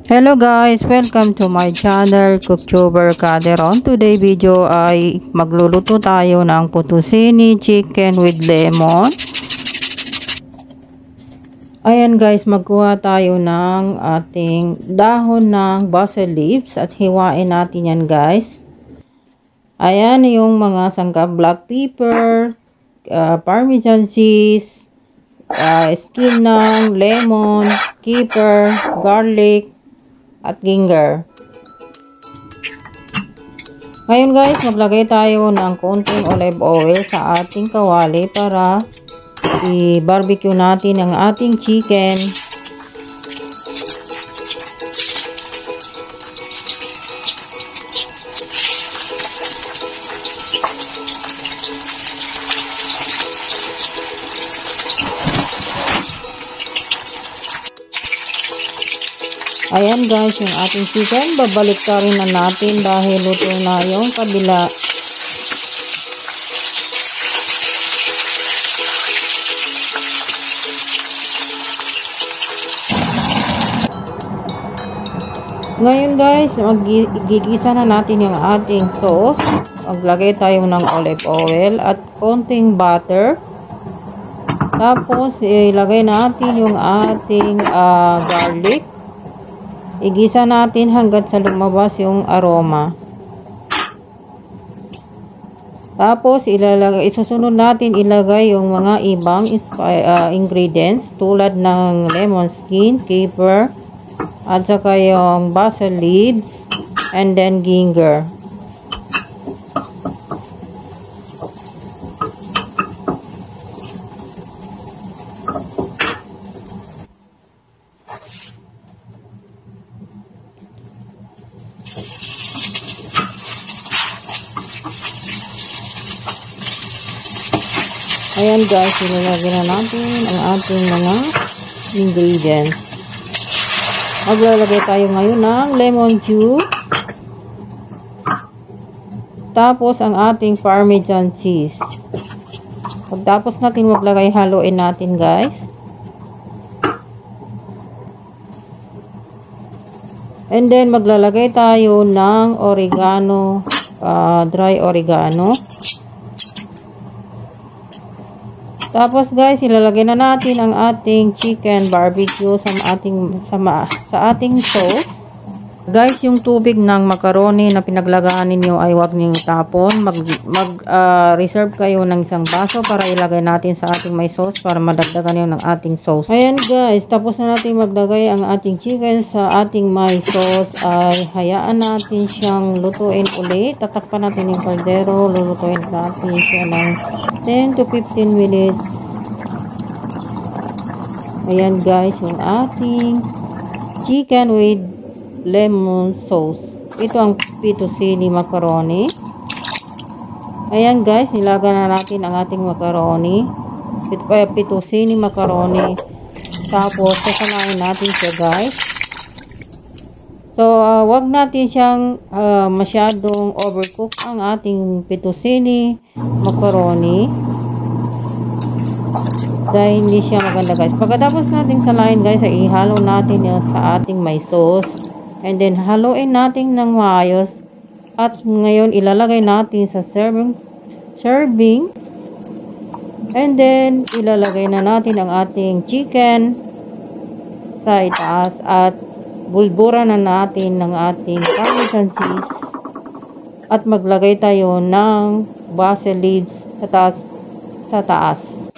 Hello guys, welcome to my channel, Cooktuber Caderon. Today video ay magluluto tayo ng fettuccine chicken with lemon. Ayan guys, magkuha tayo ng ating dahon ng basil leaves at hiwain natin yan guys. Ayan yung mga sangkap: black pepper, parmesan cheese, skin ng lemon, pepper, garlic, at ginger. Ngayon guys, maglagay tayo ng konting olive oil sa ating kawali para i-barbecue natin ang ating chicken. Ayan guys, yung ating chicken, babalik ka rin na natin dahil luto na yung kabila. Ngayon guys, magigisa na natin yung ating sauce. Maglagay tayo ng olive oil at konting butter. Tapos, ilagay natin yung ating garlic. Igisa natin hanggat sa lumabas yung aroma. Tapos isusunod natin ilagay yung mga ibang ingredients tulad ng lemon skin, pepper, at saka yung basil leaves, and then ginger. Ayan guys, ilalagay na natin ang ating mga ingredients. Maglalagay tayo ngayon ng lemon juice. Tapos ang ating parmesan cheese. Pagtapos natin maglagay, haluin natin guys. And then maglalagay tayo ng oregano, dry oregano. Tapos guys, ilalagay na natin ang ating chicken barbecue sa ating sauce. Guys, yung tubig ng macaroni na pinaglagaan ninyo ay huwag niyo tapon. Reserve kayo ng isang baso para ilagay natin sa ating may sauce para madagdagan yun ng ating sauce. Ayan guys, tapos na natin maglagay ang ating chicken sa ating may sauce, ay hayaan natin siyang lutuin ulit. Tatakpan natin yung kaldero, lulutuin natin siya ng 10 to 15 minutes. Ayan guys, yung ating chicken with lemon sauce. Ito ang fettuccine macaroni. Ayan guys, nilagay na natin ang ating macaroni. Fettuccine macaroni. Tapos, sasanayin natin siya guys. So, wag natin siyang masyadong overcook ang ating fettuccine macaroni. Dahil hindi siya maganda guys. Pagkatapos natin salain guys, ay ihalo natin yung sa ating may sauce. And then, haluin natin ng maayos. At ngayon, ilalagay natin sa serving. And then, ilalagay na natin ang ating chicken sa itaas. At bulbura na natin ng ating parmesan cheese. At maglagay tayo ng basil leaves sa taas.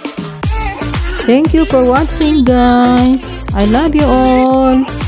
Thank you for watching guys. I love you all.